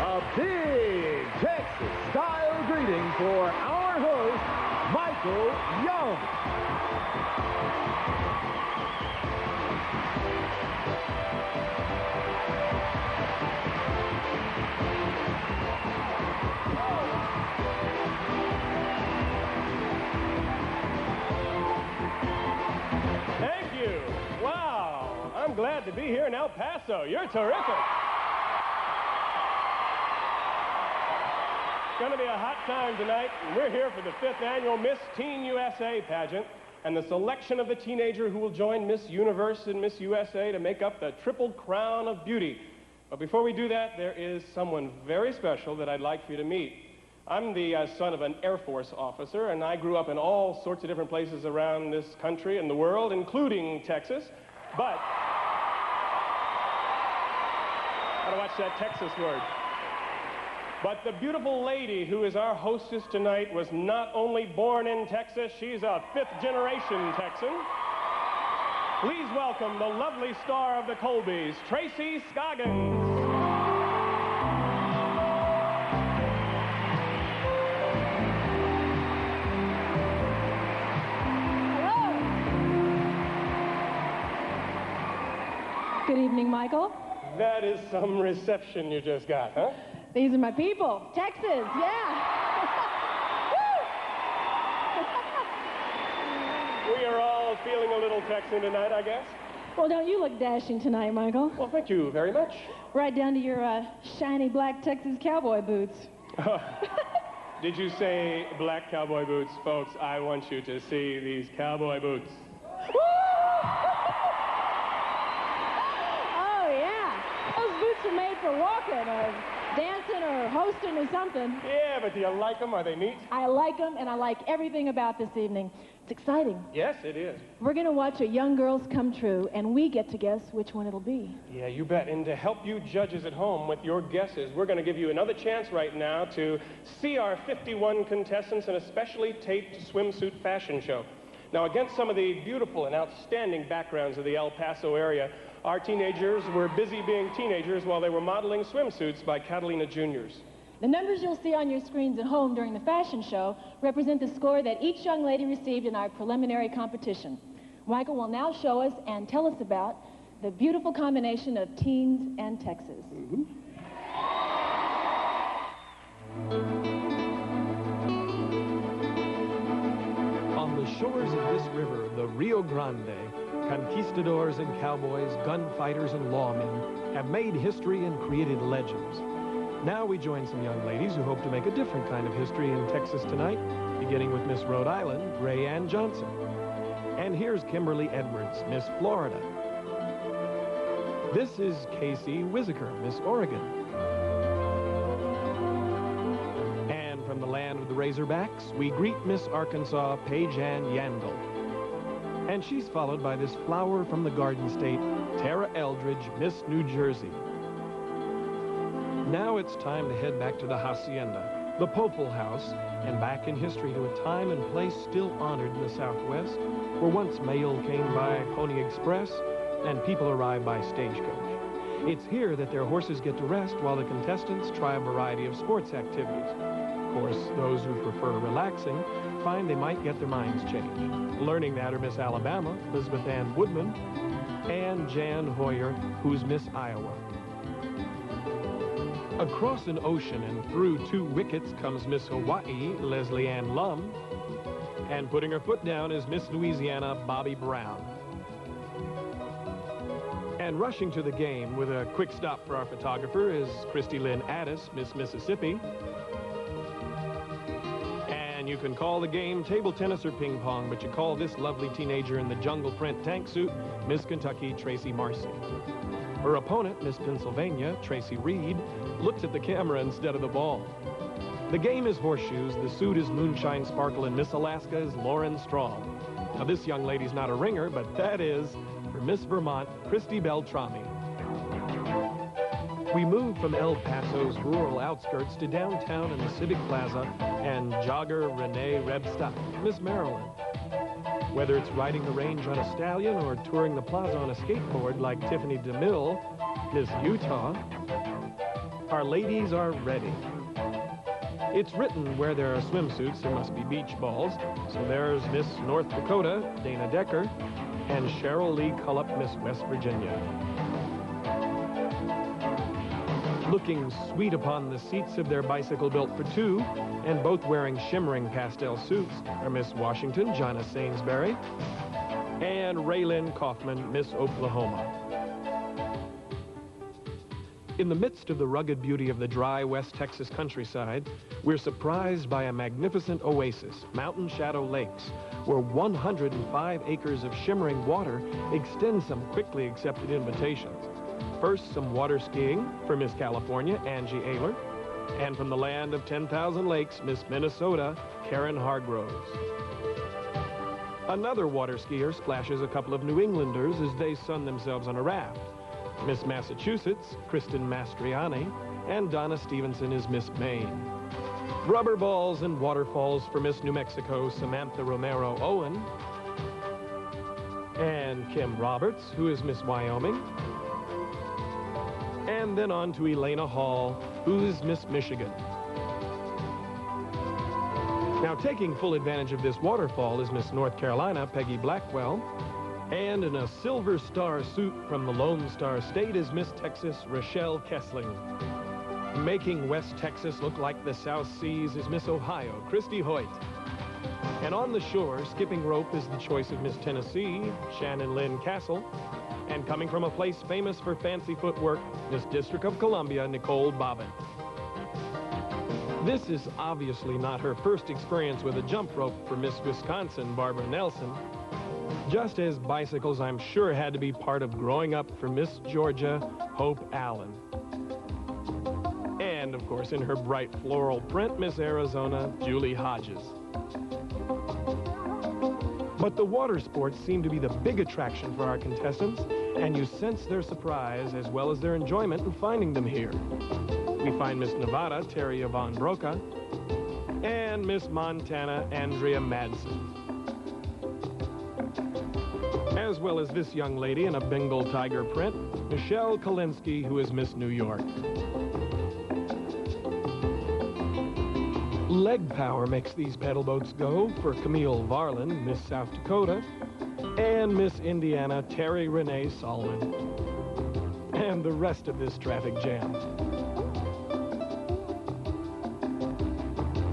A big Texas-style greeting for our host, Michael Young. Thank you. Wow. I'm glad to be here in El Paso. You're terrific. It's going to be a hot time tonight. We're here for the 5th annual Miss Teen USA pageant and the selection of the teenager who will join Miss Universe and Miss USA to make up the Triple Crown of Beauty. But before we do that, there is someone very special that I'd like for you to meet. I'm the son of an Air Force officer, and I grew up in all sorts of different places around this country and the world, including Texas. But, gotta watch that Texas word. But the beautiful lady who is our hostess tonight was not only born in Texas, she's a 5th-generation Texan. Please welcome the lovely star of the Colbys, Tracy Scoggins. Good evening, Michael. That is some reception you just got, huh? These are my people. Texas, yeah. We are all feeling a little Texan tonight, I guess. Well, don't you look dashing tonight, Michael? Well, thank you very much. Right down to your shiny black Texas cowboy boots. Did you say black cowboy boots? Folks, I want you to see these cowboy boots. Oh, yeah. Those boots are made for walking or dancing or hosting or something. Yeah, but do you like them? Are they neat? I like them, and I like everything about this evening. It's exciting. Yes, it is. We're going to watch a young girl's come true, and we get to guess which one it'll be. Yeah, you bet. And to help you judges at home with your guesses, we're going to give you another chance right now to see our 51 contestants in a specially taped swimsuit fashion show. Now, against some of the beautiful and outstanding backgrounds of the El Paso area, our teenagers were busy being teenagers while they were modeling swimsuits by Catalina Juniors. The numbers you'll see on your screens at home during the fashion show represent the score that each young lady received in our preliminary competition. Michael will now show us and tell us about the beautiful combination of teens and Texas. On the shores of this river, the Rio Grande, conquistadors and cowboys, gunfighters and lawmen have made history and created legends. Now we join some young ladies who hope to make a different kind of history in Texas tonight, beginning with Miss Rhode Island, Ray Ann Johnson. And here's Kimberly Edwards, Miss Florida. This is Casey Whitaker, Miss Oregon. And from the land of the Razorbacks, we greet Miss Arkansas, Paige Ann Yandel. And she's followed by this flower from the Garden State, Tara Eldridge, Miss New Jersey. Now it's time to head back to the hacienda, the Popel House, and back in history to a time and place still honored in the Southwest, where once mail came by Pony Express and people arrived by stagecoach. It's here that their horses get to rest while the contestants try a variety of sports activities. Of course, those who prefer relaxing find they might get their minds changed. Learning that are Miss Alabama, Elizabeth Ann Woodman, and Jan Hoyer, who's Miss Iowa. Across an ocean and through 2 wickets comes Miss Hawaii, Leslie Ann Lum, and putting her foot down is Miss Louisiana, Bobby Brown. And rushing to the game with a quick stop for our photographer is Christy Lynn Addis, Miss Mississippi. And you can call the game table tennis or ping pong, but you call this lovely teenager in the jungle print tank suit Miss Kentucky, Tracy Marcy. Her opponent, Miss Pennsylvania, Tracy Reed, looks at the camera instead of the ball. The game is horseshoes, the suit is Moonshine Sparkle, and Miss Alaska is Lauren Strong. Now, this young lady's not a ringer, but that is for Miss Vermont, Christy Beltrami. We move from El Paso's rural outskirts to downtown in the Civic Plaza and jogger Renee Rebstock, Miss Maryland. Whether it's riding the range on a stallion or touring the plaza on a skateboard like Tiffany DeMille, Miss Utah, Our ladies are ready. It's written where there are swimsuits, there must be beach balls. So there's Miss North Dakota, Dana Decker, and Cheryl Lee Cullop, Miss West Virginia. Looking sweet upon the seats of their bicycle built for two, and both wearing shimmering pastel suits, are Miss Washington, Jonna Sainsbury, and Raylyn Kaufman, Miss Oklahoma. In the midst of the rugged beauty of the dry West Texas countryside, we're surprised by a magnificent oasis, Mountain Shadow Lakes, where 105 acres of shimmering water extend some quickly accepted invitations. First, some water skiing for Miss California, Angie Ayler, and from the land of 10,000 lakes, Miss Minnesota, Karen Hargroves. Another water skier splashes a couple of New Englanders as they sun themselves on a raft. Miss Massachusetts, Kristen Mastriani, and Donna Stevenson is Miss Maine. Rubber balls and waterfalls for Miss New Mexico, Samantha Romero Owen, and Kim Roberts, who is Miss Wyoming, and then on to Elena Hall, who is Miss Michigan. Now, taking full advantage of this waterfall is Miss North Carolina, Peggy Blackwell, and in a Silver Star suit from the Lone Star State is Miss Texas, Rochelle Kessling. Making West Texas look like the South Seas is Miss Ohio, Christy Hoyt. And on the shore, skipping rope is the choice of Miss Tennessee, Shannon Lynn Castle. And coming from a place famous for fancy footwork, Miss District of Columbia, Nicole Bobbin. This is obviously not her first experience with a jump rope for Miss Wisconsin, Barbara Nelson. Just as bicycles, I'm sure, had to be part of growing up for Miss Georgia, Hope Allen. And, of course, in her bright floral print, Miss Arizona, Julie Hodges. But the water sports seem to be the big attraction for our contestants, and you sense their surprise as well as their enjoyment in finding them here. We find Miss Nevada, Terry Yvonne Broca, and Miss Montana, Andrea Madsen. As well as this young lady in a Bengal tiger print, Michelle Kalinsky, who is Miss New York. Leg power makes these pedal boats go for Camille Varlin, Miss South Dakota, and Miss Indiana, Terry Renee Solomon. And the rest of this traffic jam.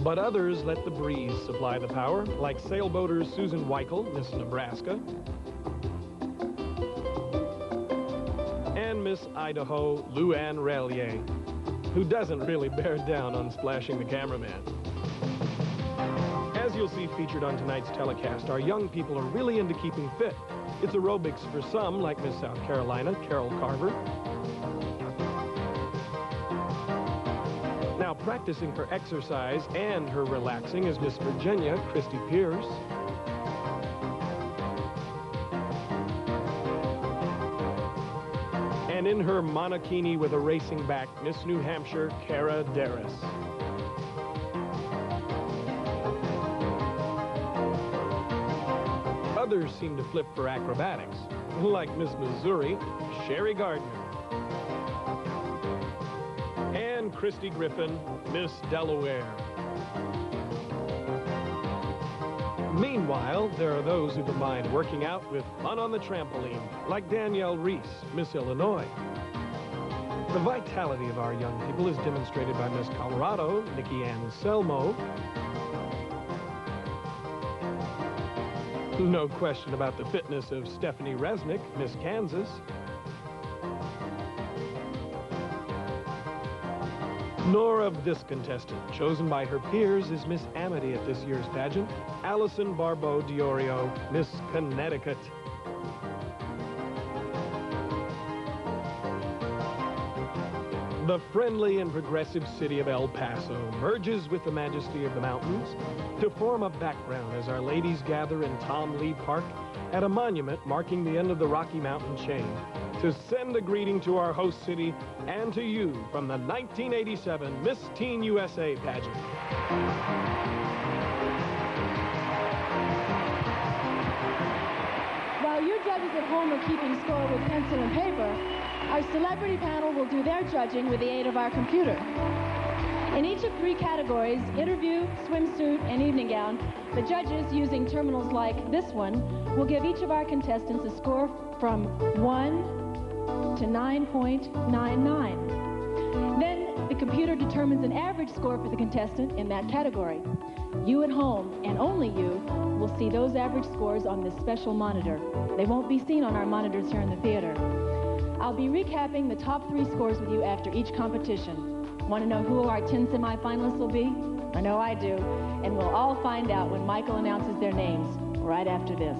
But others let the breeze supply the power, like sailboaters Susan Weichel, Miss Nebraska, and Miss Idaho, Luann Relier, who doesn't really bear down on splashing the cameraman. As you'll see featured on tonight's telecast, our young people are really into keeping fit. It's aerobics for some, like Miss South Carolina, Carol Carver. Now, practicing her exercise and her relaxing is Miss Virginia, Christy Pierce. And in her monokini with a racing back, Miss New Hampshire, Kara Darris. Others seem to flip for acrobatics, like Miss Missouri, Sherry Gardner. And Christy Griffin, Miss Delaware. Meanwhile, there are those who combine working out with fun on the trampoline, like Danielle Reese, Miss Illinois. The vitality of our young people is demonstrated by Miss Colorado, Nikki Ann Selmo. No question about the fitness of Stephanie Resnick, Miss Kansas. Nor of this contestant, chosen by her peers, is Miss Amity at this year's pageant, Allison Barbeau Diorio, Miss Connecticut. The friendly and progressive city of El Paso merges with the majesty of the mountains to form a background as our ladies gather in Tom Lee Park at a monument marking the end of the Rocky Mountain chain to send a greeting to our host city and to you from the 1987 Miss Teen USA pageant. While your judges at home or keeping score with pencil and paper, our celebrity panel will do their judging with the aid of our computer. In each of 3 categories, interview, swimsuit, and evening gown, the judges, using terminals like this one, will give each of our contestants a score from 1 to 9.99. Then the computer determines an average score for the contestant in that category. You at home, and only you, will see those average scores on this special monitor. They won't be seen on our monitors here in the theater. I'll be recapping the top 3 scores with you after each competition. Want to know who our 10 semifinalists will be? I know I do. And we'll all find out when Michael announces their names right after this.